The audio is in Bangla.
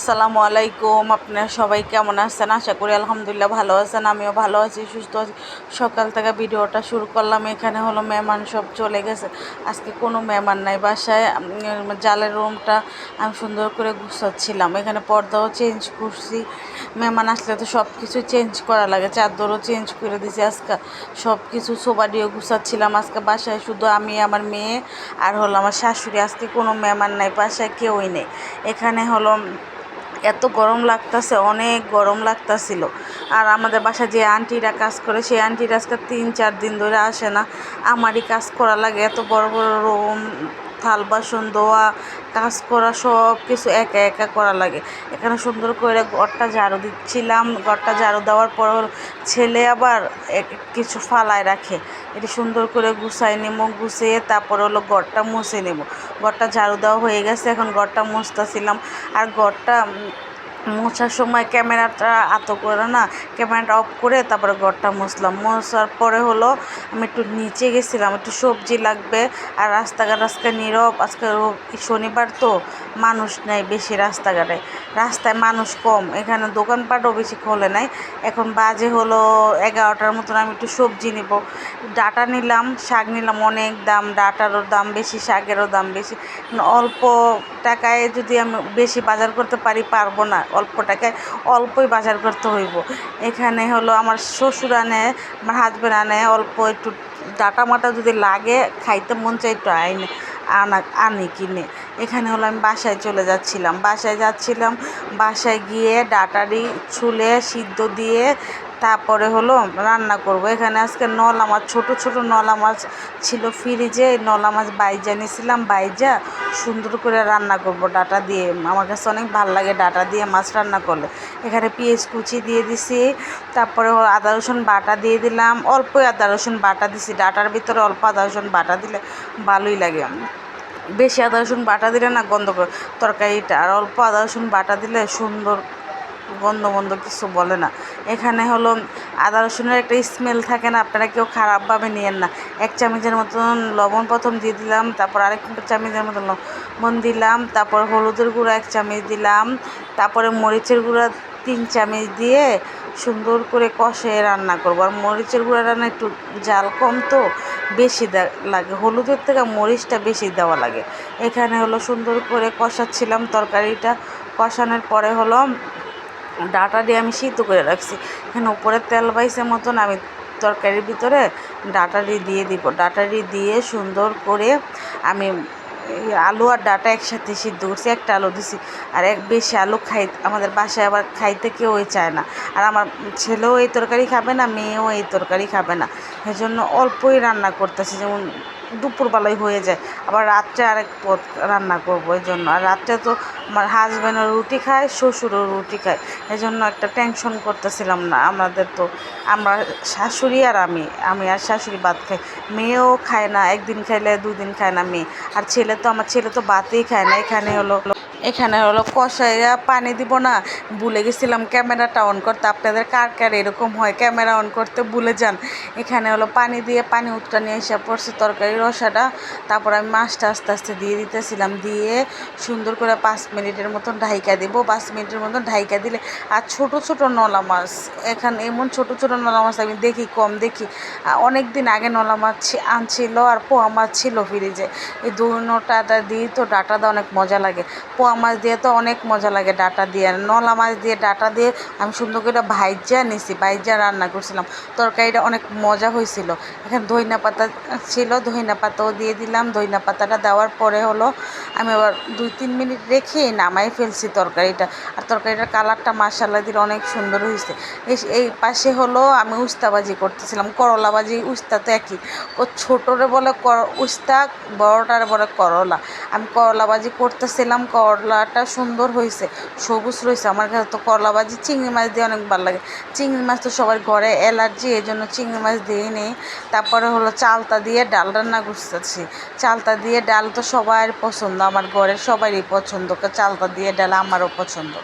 আসসালামু আলাইকুম। আপনারা সবাই কেমন আছেন? আশা করি আলহামদুলিল্লাহ ভালো আছেন। আমিও ভালো আছি, সুস্থ আছি। সকাল থেকে ভিডিওটা শুরু করলাম। এখানে হলো মেহমান সব চলে গেছে, আজকে কোনো মেহমান নাই বাসায়। জালের রুমটা আমি সুন্দর করে গুছাচ্ছিলাম, এখানে পর্দাও চেঞ্জ করছি। মেহমান আসলে তো সব কিছু চেঞ্জ করা লাগে, চাদরও চেঞ্জ করে দিছি আজকে। সব কিছু সোবাডিও গুছাচ্ছিলাম। আজকে বাসায় শুধু আমি, আমার মেয়ে আর হলো আমার শাশুড়ি। আজকে কোনো মেহমান নাই, বাসায় কেউই নেই। এখানে হলো এত গরম লাগতেছে, অনেক গরম লাগতেছিল। আর আমাদের বাসায় যে আন্টিরা কাজ করে, সেই আন্টিরা আজকে 3-4 দিন ধরে আসে না। আমারই কাজ করা লাগে, এত বড় বড় রুম, থাল বাসন ধোয়া, কাজ করা, সব কিছু একা একা করা লাগে। এখানে সুন্দর করে ঘরটা ঝাড়ু দিচ্ছিলাম। ঘরটা ঝাড়ু দেওয়ার পর ছেলে আবার কিছু ফালায় রাখে, এটি সুন্দর করে গুছাই নেব। গুছিয়ে তারপরে হলো ঘরটা মুছে নেব। ঘরটা ঝাড়ু দেওয়া হয়ে গেছে, এখন ঘরটা মুছতেছিলাম। আর ঘরটা মোছার সময় ক্যামেরাটা করে না, ক্যামেরাটা অফ করে তারপরে ঘরটা মুছলাম। মোছার পরে হলো আমি একটু নিচে গেছিলাম, একটু সবজি লাগবে। আর রাস্তাঘাট আজকে নীরব, আজকে শনিবার তো মানুষ নেই বেশি রাস্তাঘাটে, রাস্তায় মানুষ কম। এখানে দোকানপাটও বেশি খোলে নাই। এখন বাজে হলো 11টার মতন। আমি একটু সবজি নিব, ডাঁটা নিলাম, শাক নিলাম। অনেক দাম, ডাঁটারও দাম বেশি, শাকেরও দাম বেশি। অল্প টাকায় যদি আমি বেশি বাজার করতে পারবো না, অল্প টাকায় অল্পই বাজার করতে হইব। এখানে হলো আমার শ্বশুর আনে, আমার হাজব্যান্ড আনে অল্প একটু। ডাঁটা মাটা যদি লাগে, খাইতে মন চাই, একটু আনি কিনে। এখানে হলো আমি বাসায় চলে যাচ্ছিলাম, বাসায় গিয়ে ডাঁটারি ছুলে সিদ্ধ দিয়ে তারপরে হলো রান্না করব। এখানে আজকে নলা মাছ, ছোটো ছোটো নলা মাছ ছিল ফ্রিজে, নলা মাছ বাইজা নিয়েছিলাম। বাইজা সুন্দর করে রান্না করব ডাঁটা দিয়ে। আমার কাছে অনেক ভালো লাগে ডাঁটা দিয়ে মাছ রান্না করলে। এখানে পেঁয়াজ কুচি দিয়ে দিছি, তারপরে আদা রসুন বাটা দিয়ে দিলাম। অল্পই আদা রসুন বাটা দিছি, ডাঁটার ভিতরে অল্প আদা রসুন বাটা দিলে ভালোই লাগে। বেশি আদা রসুন বাটা দিলে না গন্ধ করে তরকারিটা, আর অল্প আদা রসুন বাটা দিলে সুন্দর গন্ধ কিছু বলে না। এখানে হলো আদা রসুনের একটা স্মেল থাকে না, আপনারা কেউ খারাপভাবে নিয়েন না। 1 চামচের মতন লবণ প্রথম দিয়ে দিলাম, তারপর আরেক চামচের মতন লবণ দিলাম, তারপর হলুদের গুঁড়া 1 চামচ দিলাম, তারপরে মরিচের গুঁড়া 3 চামচ দিয়ে সুন্দর করে কষে রান্না করবো। আর মরিচের গুঁড়া রান্না একটু জাল কম তো বেশি লাগে, হলুদের থেকে মরিচটা বেশি দেওয়া লাগে। এখানে হলো সুন্দর করে কষাচ্ছিলাম তরকারিটা। কষানোর পরে হলো ডাঁটা দিয়ে আমি সিদ্ধ করে রাখছি। এখানে উপরে তেল বাইছে মতন আমি তরকারির ভিতরে ডাঁটারি দিয়ে দিব। ডাঁটারি দিয়ে সুন্দর করে আমি আলু আর ডাঁটা একসাথে সিদ্ধ করছি। একটা আলু দিছি, আর বেশি আলু আমাদের বাসায় আবার খাইতে কেউই চায় না। আর আমার ছেলেও এই তরকারি খাবে না, মেয়েও এই তরকারি খাবে না। এজন্য অল্পই রান্না করতেছি, যেমন দুপুরবেলায় হয়ে যায়। আবার রাত্রে আরেক পদ রান্না করবো এই জন্য। আর রাত্রে তো আমার হাজব্যান্ডও রুটি খায়, শ্বশুরও রুটি খায়, এই জন্য একটা টেনশন করতেছিলাম না। আমাদের তো আমরা শাশুড়ি আর আমি আর শাশুড়ি ভাত খাই, মেয়েও খায় না। একদিন খাইলে 2 দিন খায় না মেয়ে। আর আমার ছেলে তো ভাতই খায় না। এখানে হলো কষাইয়া পানি দিব না, ভুলে গেছিলাম ক্যামেরাটা অন করতে। আপনাদের কার কার এরকম হয়, ক্যামেরা অন করতে ভুলে যান। এখানে হলো পানি দিয়ে পানি নিয়ে এসে পড়ছে তরকারির রসাটা। তারপর আমি মাছটা আস্তে আস্তে দিয়ে দিতেছিলাম, দিয়ে সুন্দর করে 5 মিনিটের মতন ঢাইকা দিব। 5 মিনিটের মতন ঢাইকা দিলে, আর ছোট ছোট নলা মাছ, এখানে এমন ছোট ছোট নলা মাছ আমি কম দেখি। অনেক দিন আগে নলা মাছ আনছিল, আর পোয়া মাছ ছিল ফ্রিজে। এই দুটোটা দিয়ে তো ডাঁটাটা অনেক মজা লাগে। পোয়া মাছ দিয়ে তো অনেক মজা লাগে ডাঁটা দিয়ে। নলা মাছ দিয়ে ডাঁটা দিয়ে আমি সুন্দর করে ভাইজা রান্না করছিলাম। তরকারিটা অনেক মজা হয়েছিল। এখানে ধইনা পাতা ছিল, ধইনা পাতাও দিয়ে দিলাম। ধইনা পাতাটা দেওয়ার পরে হলো আমি আবার 2-3 মিনিট রেখে নামাই ফেলছি তরকারিটা। আর তরকারিটার কালারটা মাশাআল্লাহ দিয়ে অনেক সুন্দর হয়েছে। এই পাশে হলো আমি উস্তাবাজি করতেছিলাম, করলা ভাজি। উস্তা তো একই, ও ছোটোরে বলে উস্তা, বড়টারে বলে করলা। আমি করলা ভাজি করতেছিলাম, করলাটা সুন্দর হয়েছে, সবুজ রয়েছে। আমার কাছে তো করলা ভাজি চিংড়ি মাছ দিয়ে অনেক ভালো লাগে। চিংড়ি মাছ তো সবার ঘরে অ্যালার্জি, এই জন্য চিংড়ি মাছ দিয়ে নেই। তারপরে হলো চালতা দিয়ে ডাল রান্না করতেছি। চালতা দিয়ে ডাল তো সবার পছন্দ, আমার ঘরের সবারই পছন্দ। চালতা দিয়ে ডাল আমারও পছন্দ।